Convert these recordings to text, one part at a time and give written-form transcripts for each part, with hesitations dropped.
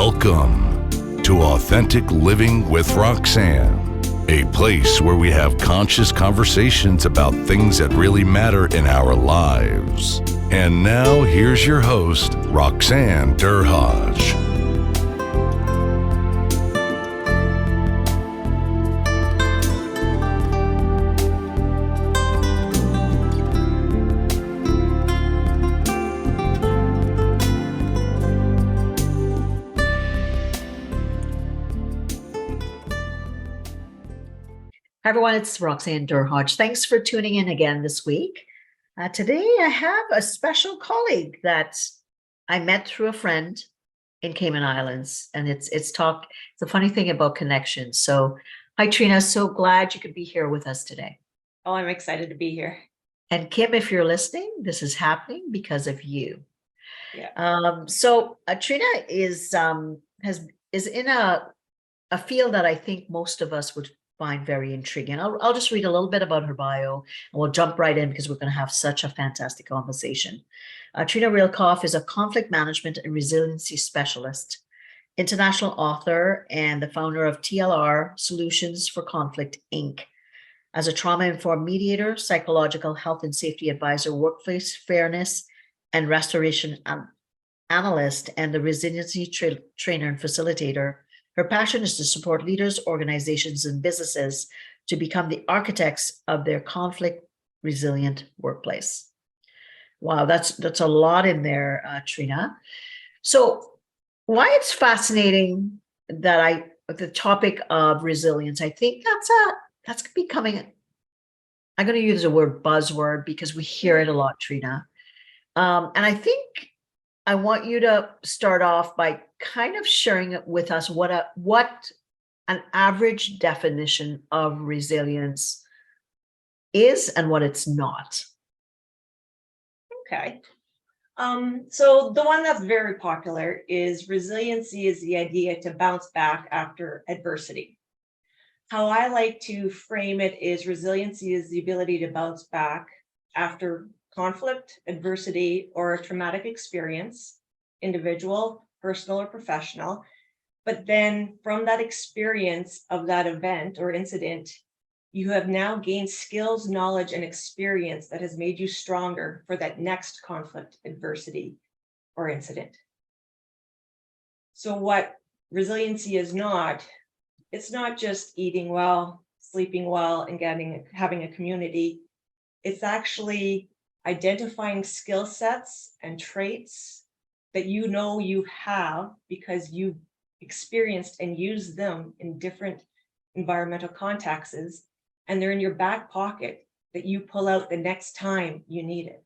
Welcome to Authentic Living with Roxanne, a place where we have conscious conversations about things that really matter in our lives. And now here's your host, Roxanne Derhodge. Hi, everyone. It's Roxanne Derhodge. Thanks for tuning in again this week. Today, I have a special colleague that I met through a friend in Cayman Islands, and it's a funny thing about connections. So, hi, Treena. So glad you could be here with us today. Oh, I'm excited to be here. And Kim, if you're listening, this is happening because of you. Yeah. Treena is in a field that I think most of us would find very intriguing. I'll just read a little bit about her bio and we'll jump right in because we're going to have such a fantastic conversation. Treena Reilkoff is a conflict management and resiliency specialist, international author, and the founder of TLR Solutions4Conflict Inc. As a trauma informed mediator, psychological health and safety advisor, workplace fairness and restoration analyst, and the resiliency trainer and facilitator. Her passion is to support leaders, organizations, and businesses to become the architects of their conflict-resilient workplace. Wow, that's a lot in there, Treena. So, why it's fascinating that the topic of resilience, I think that's becoming. I'm going to use the word buzzword because we hear it a lot, Treena, and I think I want you to start off by kind of sharing with us what an average definition of resilience is and what it's not. Okay. So the one that's very popular is resiliency is the idea to bounce back after adversity. How I like to frame it is resiliency is the ability to bounce back after conflict, adversity, or a traumatic experience, individual, personal, or professional. But then from that experience of that event or incident, you have now gained skills, knowledge, and experience that has made you stronger for that next conflict, adversity, or incident. So what resiliency is not, it's not just eating well, sleeping well, and having a community. It's actually identifying skill sets and traits that you know you have because you've experienced and used them in different environmental contexts, and they're in your back pocket that you pull out the next time you need it.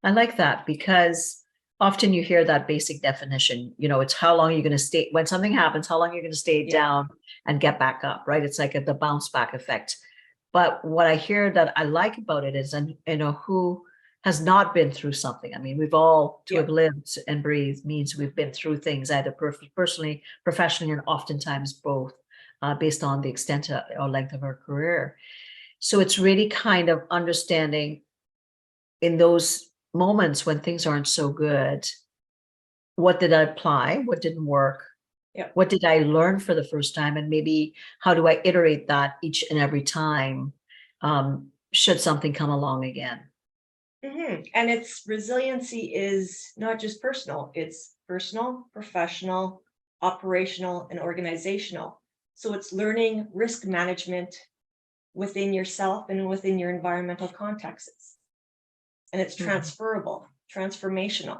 I like that because often you hear that basic definition, it's how long you're going to stay, when something happens, how long you're going to stay down and get back up, right? It's like the bounce back effect. But what I hear that I like about it is, who has not been through something. I mean, we've all have lived and breathed means we've been through things either personally, professionally, and oftentimes both, based on the extent or length of our career. So it's really kind of understanding in those moments when things aren't so good, what did I apply? What didn't work? What did I learn for the first time? And maybe how do I iterate that each and every time, should something come along again? Mm-hmm. And its resiliency is not just personal, it's personal, professional, operational, and organizational. So it's learning risk management within yourself and within your environmental contexts. And it's transferable, transformational.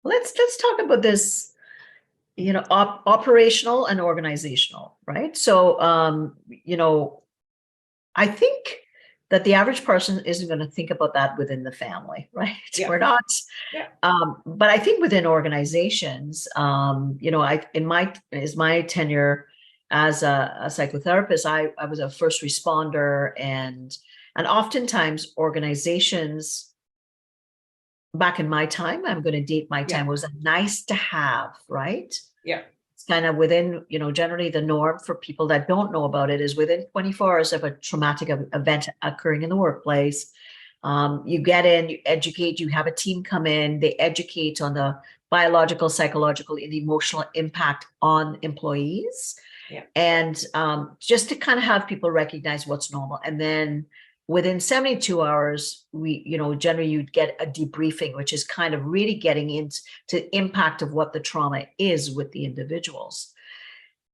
Let's talk about this, operational and organizational, right? So, I think that the average person isn't going to think about that within the family, right? We're not. But I think within organizations, my tenure as a psychotherapist, I was a first responder, and oftentimes organizations back in my time, I'm going to date my time, was a nice to have, right? Yeah. It's kind of within, generally the norm for people that don't know about it is within 24 hours of a traumatic event occurring in the workplace, You get in, you educate, you have a team come in, they educate on the biological, psychological, and emotional impact on employees. Yeah. And just to kind of have people recognize what's normal. And then within 72 hours, generally you'd get a debriefing, which is kind of really getting into the impact of what the trauma is with the individuals.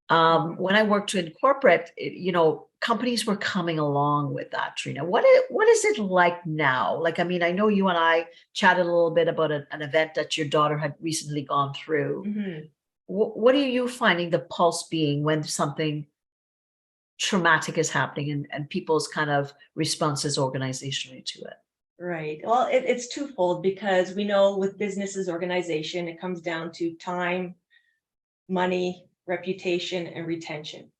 When I worked in corporate, companies were coming along with that, Treena. What is it like now? Like, I mean, I know you and I chatted a little bit about an event that your daughter had recently gone through. Mm-hmm. What are you finding the pulse being when something traumatic is happening and people's kind of responses organizationally to it? Right. Well, it's twofold, because we know with businesses, organization, it comes down to time, money, reputation, and retention.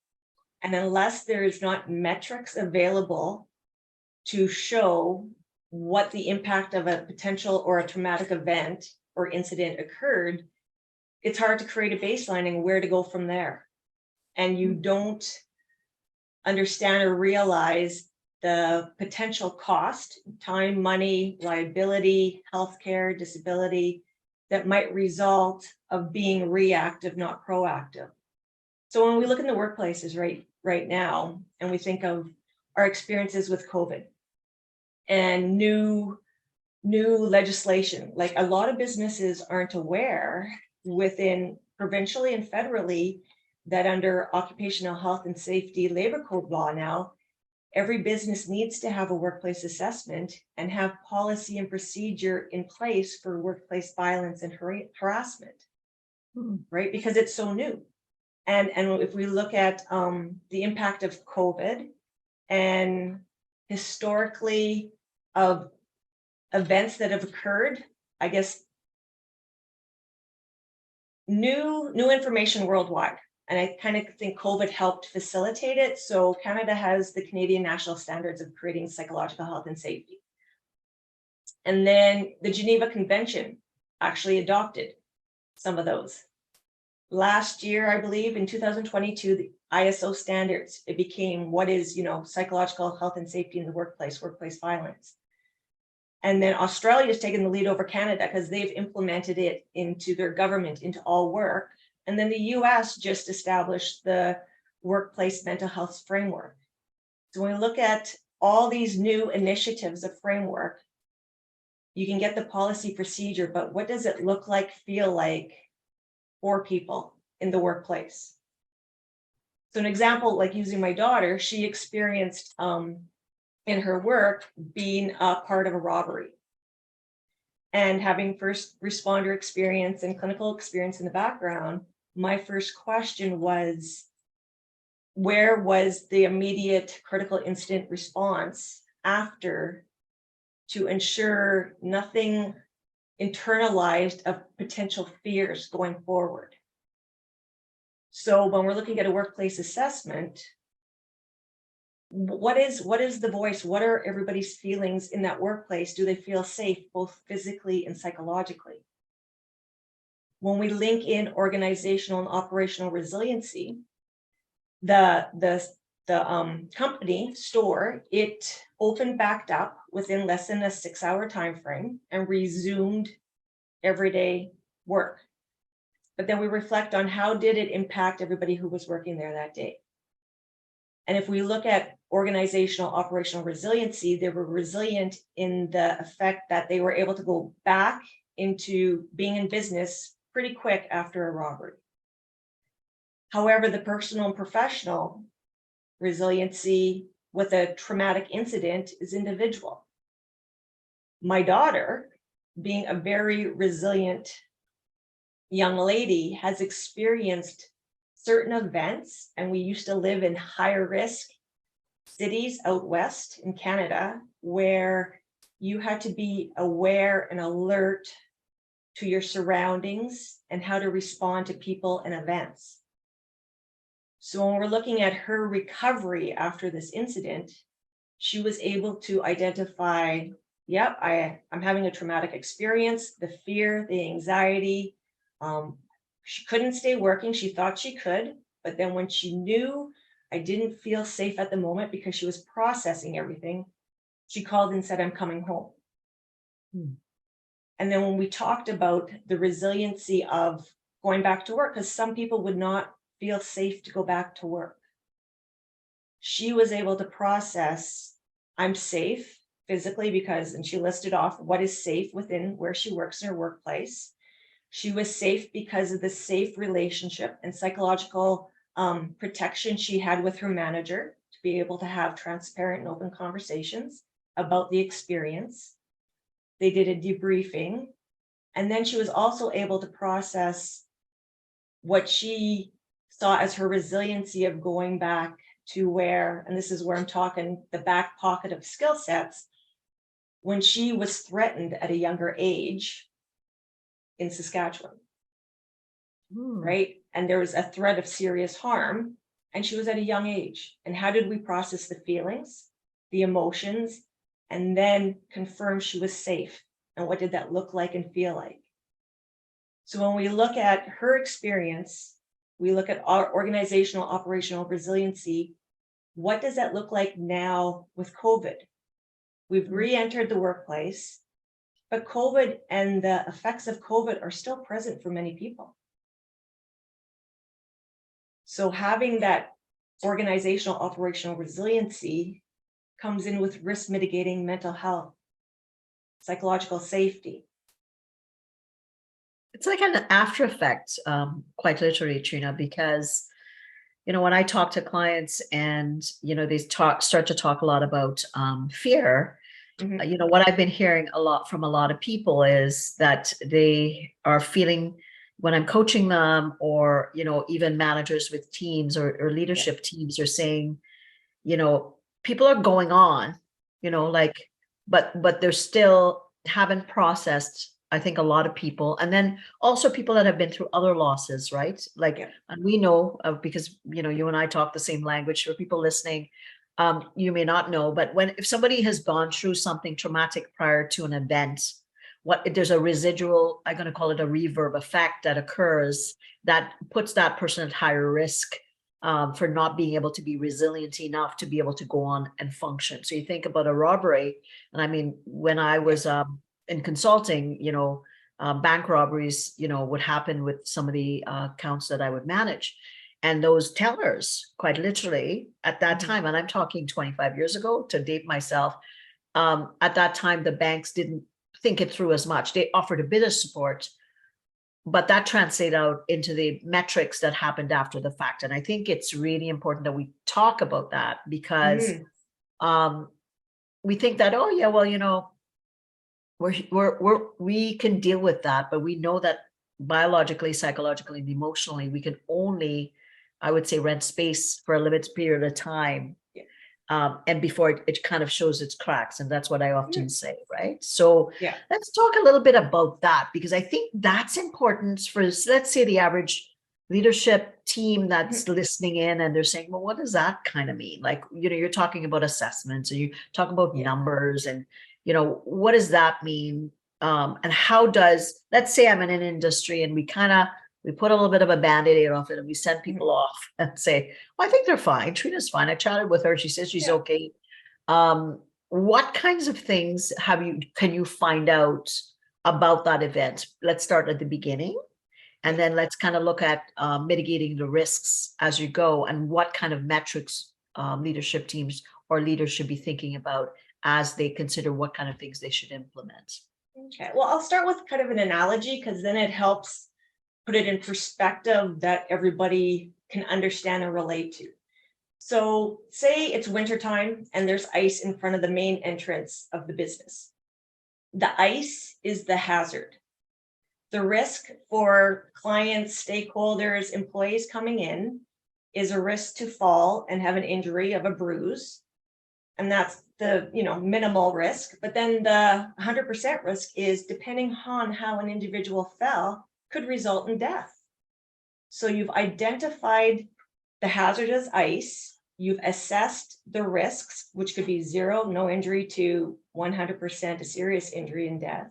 And unless there is not metrics available to show what the impact of a potential or a traumatic event or incident occurred, it's hard to create a baseline and where to go from there. And you don't understand or realize the potential cost, time, money, liability, healthcare, disability, that might result of being reactive, not proactive. So when we look in the workplaces right now, and we think of our experiences with COVID and new legislation, like a lot of businesses aren't aware within provincially and federally that under occupational health and safety labor code law now, every business needs to have a workplace assessment and have policy and procedure in place for workplace violence and harassment, right? Because it's so new. And if we look at the impact of COVID and historically of events that have occurred, I guess, new information worldwide. And I kind of think COVID helped facilitate it. So Canada has the Canadian National Standards of creating psychological health and safety. And then the Geneva Convention actually adopted some of those. Last year, I believe in 2022, the ISO standards, it became what is, psychological health and safety in the workplace violence. And then Australia has taken the lead over Canada because they've implemented it into their government, into all work. And then the US just established the workplace mental health framework. So when we look at all these new initiatives of framework, you can get the policy procedure, but what does it look like, feel like for people in the workplace? So an example, like using my daughter, she experienced in her work being a part of a robbery and having first responder experience and clinical experience in the background. My first question was, where was the immediate critical incident response after to ensure nothing internalized of potential fears going forward? So when we're looking at a workplace assessment, what is the voice? What are everybody's feelings in that workplace? Do they feel safe, both physically and psychologically? When we link in organizational and operational resiliency, the company store, it opened backed up within less than a 6-hour time frame and resumed everyday work. But then we reflect on how did it impact everybody who was working there that day. And if we look at organizational operational resiliency, they were resilient in the effect that they were able to go back into being in business pretty quick after a robbery. However, the personal and professional resiliency with a traumatic incident is individual. My daughter, being a very resilient young lady, has experienced certain events, and we used to live in higher risk cities out west in Canada where you had to be aware and alert to your surroundings and how to respond to people and events. So when we're looking at her recovery after this incident, she was able to identify, yep, I'm having a traumatic experience, the fear, the anxiety. She couldn't stay working. She thought she could, but then when she knew I didn't feel safe at the moment because she was processing everything, she called and said, I'm coming home. Hmm. And then when we talked about the resiliency of going back to work, because some people would not feel safe to go back to work, she was able to process, I'm safe physically because, and she listed off what is safe within where she works in her workplace. She was safe because of the safe relationship and psychological protection she had with her manager to be able to have transparent and open conversations about the experience. They did a debriefing. And then she was also able to process what she saw as her resiliency of going back to where, and this is where I'm talking the back pocket of skill sets, when she was threatened at a younger age in Saskatchewan, right? And there was a threat of serious harm, and she was at a young age. And how did we process the feelings, the emotions, and then confirm she was safe? And what did that look like and feel like? So when we look at her experience, we look at our organizational, operational resiliency. What does that look like now with COVID? We've re-entered the workplace, but COVID and the effects of COVID are still present for many people. So having that organizational, operational resiliency comes in with risk mitigating mental health, psychological safety. It's like an after effect, quite literally, Treena, because, you know, when I talk to clients and, you know, they start to talk a lot about fear, you know, what I've been hearing a lot from a lot of people is that they are feeling, when I'm coaching them, or, you know, even managers with teams or leadership teams are saying, you know, people are going on, you know, like, but they're still haven't processed, I think, a lot of people. And then also people that have been through other losses, right? Like, and we know because, you know, you and I talk the same language. For people listening, you may not know, but if somebody has gone through something traumatic prior to an event, there's a residual, I'm going to call it a reverb effect that occurs that puts that person at higher risk for not being able to be resilient enough to be able to go on and function. So you think about a robbery, and I mean, when I was in consulting, you know, bank robberies, you know, would happen with some of the accounts that I would manage. And those tellers, quite literally, at that time, and I'm talking 25 years ago, to date myself, at that time, the banks didn't think it through as much. They offered a bit of support, but that translated out into the metrics that happened after the fact. And I think it's really important that we talk about that, because we think that, oh yeah, well, you know, we can deal with that, but we know that biologically, psychologically, and emotionally, we can only, I would say, rent space for a limited period of time. And before it kind of shows its cracks. And that's what I often say, right? So let's talk a little bit about that, because I think that's important for, let's say, the average leadership team that's listening in, and they're saying, well, what does that kind of mean? Like, you know, you're talking about assessments, and you talk about numbers, and, you know, what does that mean? And how does, let's say I'm in an industry and we put a little bit of a Band-Aid off it, and we send people off and say, well, I think they're fine. Trina's fine. I chatted with her. She says she's okay. What kinds of things can you find out about that event? Let's start at the beginning, and then let's kind of look at mitigating the risks as you go, and what kind of metrics leadership teams or leaders should be thinking about as they consider what kind of things they should implement. Okay, well, I'll start with kind of an analogy, because then it helps put it in perspective that everybody can understand and relate to. So say it's wintertime and there's ice in front of the main entrance of the business. The ice is the hazard. The risk for clients, stakeholders, employees coming in is a risk to fall and have an injury of a bruise. And that's the, you know, minimal risk. But then the 100% risk is, depending on how an individual fell, could result in death. So you've identified the hazard as ice, you've assessed the risks, which could be 0, no injury, to 100% a serious injury and death.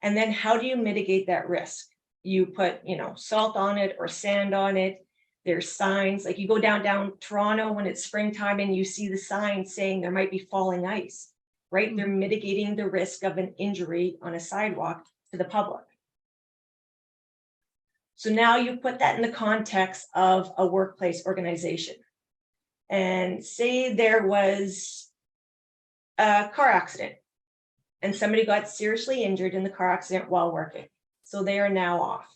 And then how do you mitigate that risk? You put, you know, salt on it or sand on it. There's signs, like you go down Toronto when it's springtime and you see the signs saying there might be falling ice, right? They're mitigating the risk of an injury on a sidewalk to the public. So now you put that in the context of a workplace organization. And say there was a car accident and somebody got seriously injured in the car accident while working. So they are now off.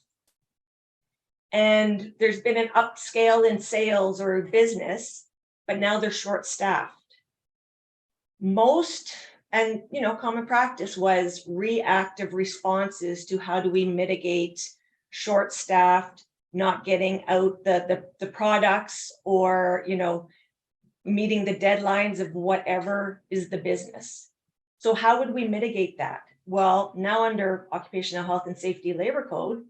And there's been an upscale in sales or business, but now they're short-staffed. Most, and common practice was reactive responses to how do we mitigate short-staffed, not getting out the products, or meeting the deadlines of whatever is the business. So how would we mitigate that? Well, now under Occupational Health and Safety Labor Code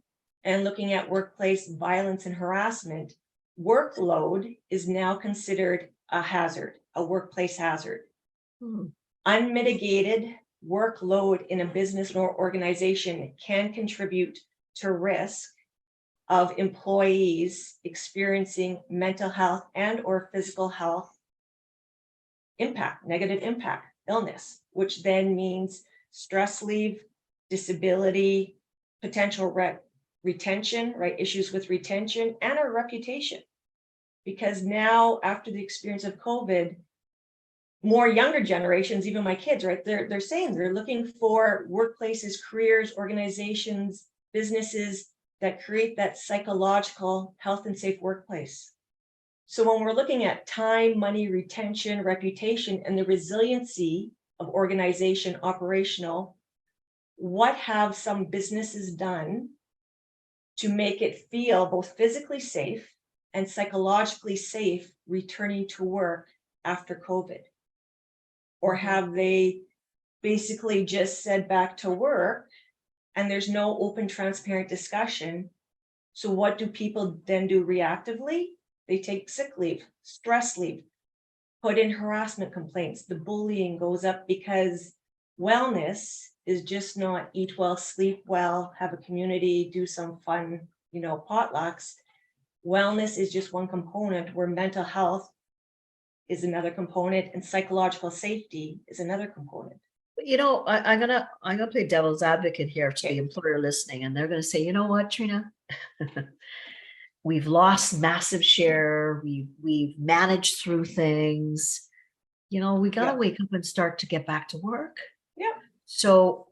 and looking at workplace violence and harassment, workload is now considered a hazard, a workplace hazard. Unmitigated workload in a business or organization can contribute to risk of employees experiencing mental health and or physical health impact, negative impact, illness, which then means stress leave, disability, potential retention, right? Issues with retention and our reputation. Because now after the experience of COVID, more younger generations, even my kids, right? They're saying they're looking for workplaces, careers, organizations, businesses that create that psychological health and safe workplace. So when we're looking at time, money, retention, reputation, and the resiliency of organization operational, what have some businesses done to make it feel both physically safe and psychologically safe returning to work after COVID? Or have they basically just said back to work and there's no open, transparent discussion? So what do people then do reactively? They take sick leave, stress leave, put in harassment complaints. The bullying goes up because wellness is just not eat well, sleep well, have a community, do some fun, potlucks. Wellness is just one component, where mental health is another component and psychological safety is another component. I'm gonna play devil's advocate here to the employer listening, and they're gonna say, you know what, Treena? We've lost massive share. We've managed through things. We gotta wake up and start to get back to work. Yeah. So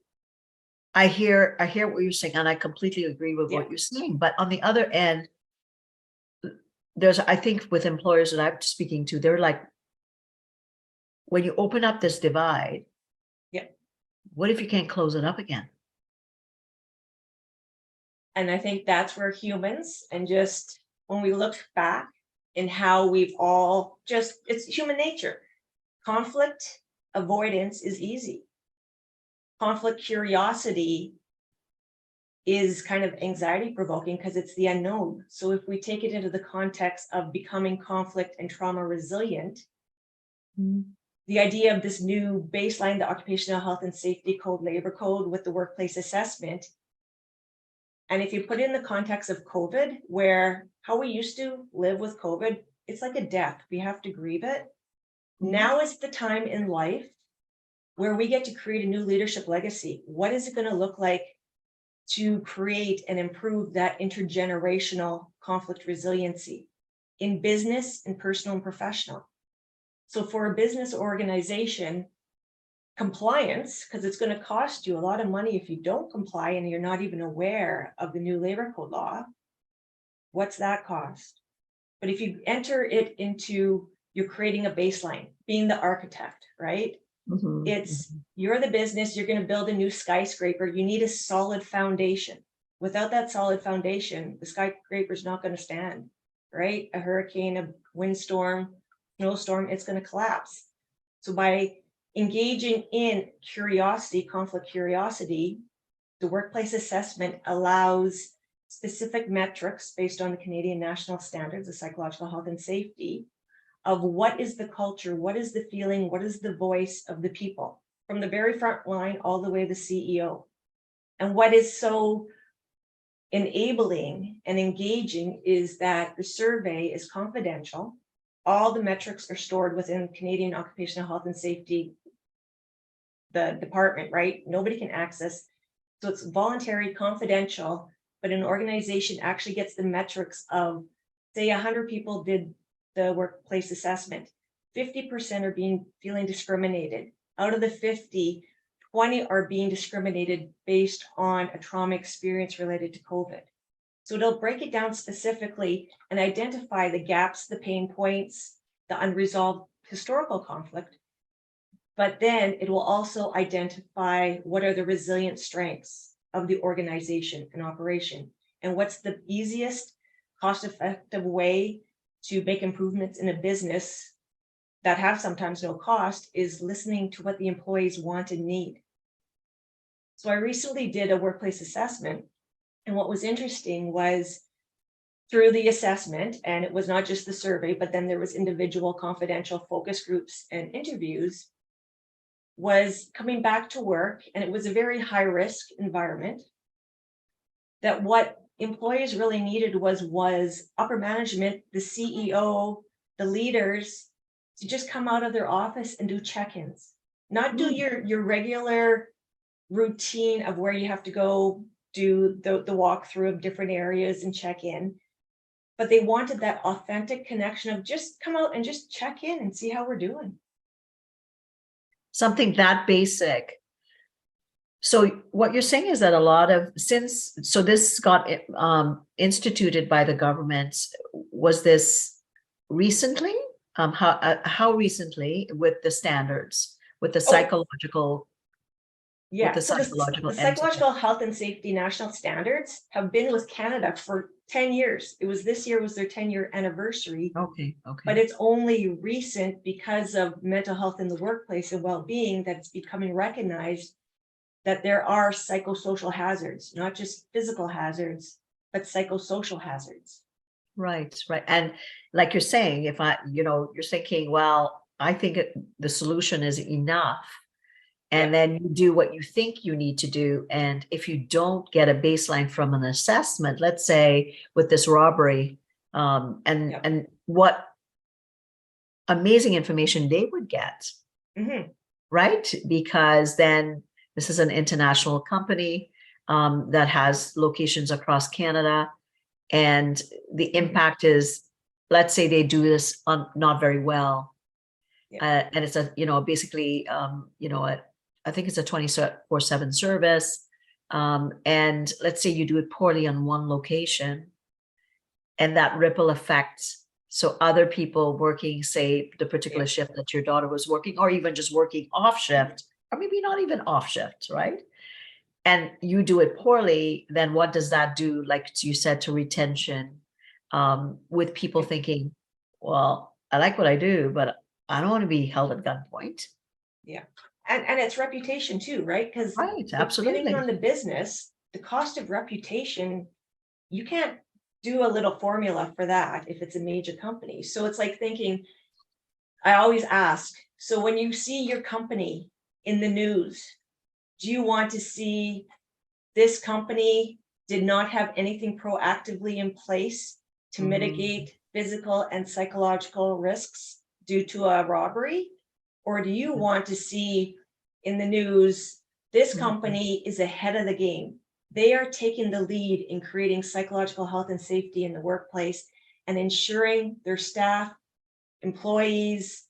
I hear what you're saying, and I completely agree with what you're saying. But on the other end, I think with employers that I'm speaking to, they're like, when you open up this divide, what if you can't close it up again? And I think that's where humans, and just when we look back in how we've all it's human nature. Conflict avoidance is easy. Conflict curiosity is kind of anxiety provoking because it's the unknown. So if we take it into the context of becoming conflict and trauma resilient, the idea of this new baseline, the Occupational Health and Safety Code, Labor Code with the workplace assessment. And if you put it in the context of COVID, where how we used to live with COVID, it's like a death. We have to grieve it. Now is the time in life where we get to create a new leadership legacy. What is it going to look like to create and improve that intergenerational conflict resiliency in business and personal and professional? So for a business organization, compliance, because it's going to cost you a lot of money if you don't comply and you're not even aware of the new labor code law. What's that cost? But if you enter it into, you're creating a baseline, being the architect, right? You're the business, you're going to build a new skyscraper. You need a solid foundation. Without that solid foundation, the skyscraper is not going to stand, right? A hurricane, a windstorm, snowstorm, it's going to collapse. So by engaging in curiosity, conflict curiosity, the workplace assessment allows specific metrics based on the Canadian national standards of psychological health and safety of what is the culture, what is the feeling, what is the voice of the people from the very front line all the way to the CEO. And what is so enabling and engaging is that the survey is confidential. All the metrics are stored within Canadian Occupational Health and Safety, the department, right? Nobody can access. So it's voluntary, confidential, but an organization actually gets the metrics of, say 100 people did the workplace assessment. 50% are feeling discriminated. Out of the 50, 20 are being discriminated based on a trauma experience related to COVID. So it'll break it down specifically and identify the gaps, the pain points, the unresolved historical conflict. But then it will also identify what are the resilient strengths of the organization and operation, and what's the easiest, cost-effective way to make improvements in a business that have sometimes no cost is listening to what the employees want and need. So I recently did a workplace assessment, and what was interesting was through the assessment, and it was not just the survey, but then there was individual confidential focus groups and interviews, was coming back to work, and it was a very high risk environment, that what employees really needed was upper management, the CEO, the leaders, to just come out of their office and do check-ins, not do your regular routine of where you have to go do the walkthrough of different areas and check in, but they wanted that authentic connection of just come out and just check in and see how we're doing. Something that basic. So what you're saying is that a lot of so this got instituted by the government. Was this recently? How recently with the standards, with the psychological? Yeah, with the so psychological, the psychological health and safety national standards have been with Canada for 10 years. It was this year was their 10-year anniversary. Okay. But it's only recent because of mental health in the workplace and well-being that it's becoming recognized that there are psychosocial hazards, not just physical hazards, but psychosocial hazards. Right. And like you're saying, if you're thinking, well, I think the solution is enough. And then you do what you think you need to do. And if you don't get a baseline from an assessment, let's say with this robbery, and what amazing information they would get, right? Because then this is an international company that has locations across Canada. And the impact is, let's say they do this not very well. And it's basically, I think it's a 24/7 service. And let's say you do it poorly on one location, and that ripple effect. So other people working, say, the particular shift that your daughter was working, or even just working off shift, or maybe not even off shift, right? And you do it poorly, then what does that do? Like you said, to retention, with people thinking, well, I like what I do, but I don't want to be held at gunpoint. Yeah. And it's reputation too, right? Because absolutely, depending on the business, the cost of reputation, you can't do a little formula for that if it's a major company. So it's like thinking, I always ask, so when you see your company in the news, do you want to see this company did not have anything proactively in place to mitigate physical and psychological risks due to a robbery? Or do you want to see in the news, this company is ahead of the game? They are taking the lead in creating psychological health and safety in the workplace and ensuring their staff, employees,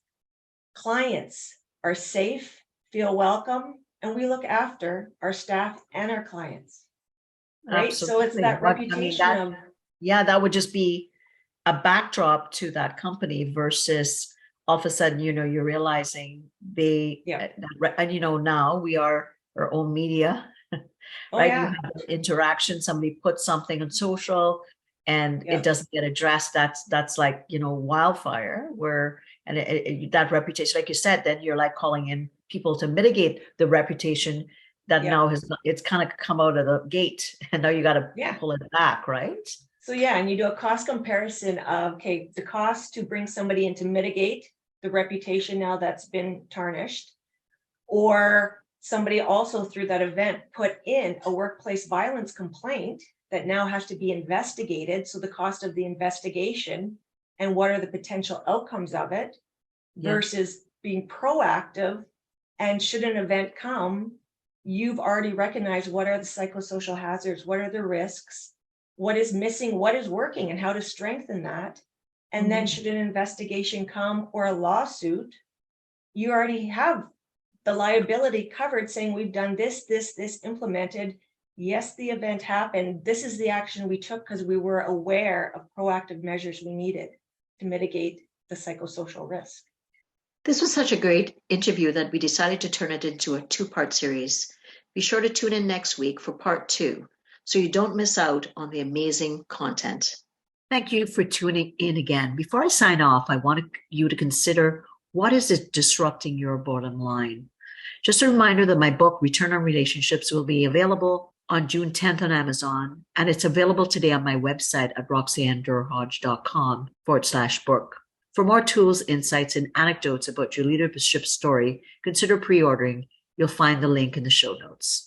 clients are safe, feel welcome, and we look after our staff and our clients. Right? Absolutely. So it's that reputation that would just be a backdrop to that company versus all of a sudden, you're realizing and now we are our own media, right? You have interaction, somebody puts something on social and it doesn't get addressed. That's like, wildfire that reputation, like you said, then you're like calling in people to mitigate the reputation that now it's kind of come out of the gate and now you got to pull it back, right? So and you do a cost comparison of, the cost to bring somebody in to mitigate the reputation now that's been tarnished, or somebody also through that event put in a workplace violence complaint that now has to be investigated. So the cost of the investigation and what are the potential outcomes of it versus being proactive. And should an event come, you've already recognized what are the psychosocial hazards, what are the risks, what is missing, what is working, and how to strengthen that. And then should an investigation come or a lawsuit, you already have the liability covered, saying we've done this implemented. Yes, the event happened. This is the action we took because we were aware of proactive measures we needed to mitigate the psychosocial risk. This was such a great interview that we decided to turn it into a 2-part series. Be sure to tune in next week for part 2 so you don't miss out on the amazing content. Thank you for tuning in again. Before I sign off, I want you to consider, what is it disrupting your bottom line? Just a reminder that my book, Return on Relationships, will be available on June 10th on Amazon, and it's available today on my website at roxannedurhodge.com/book. For more tools, insights, and anecdotes about your leadership story, consider pre-ordering. You'll find the link in the show notes.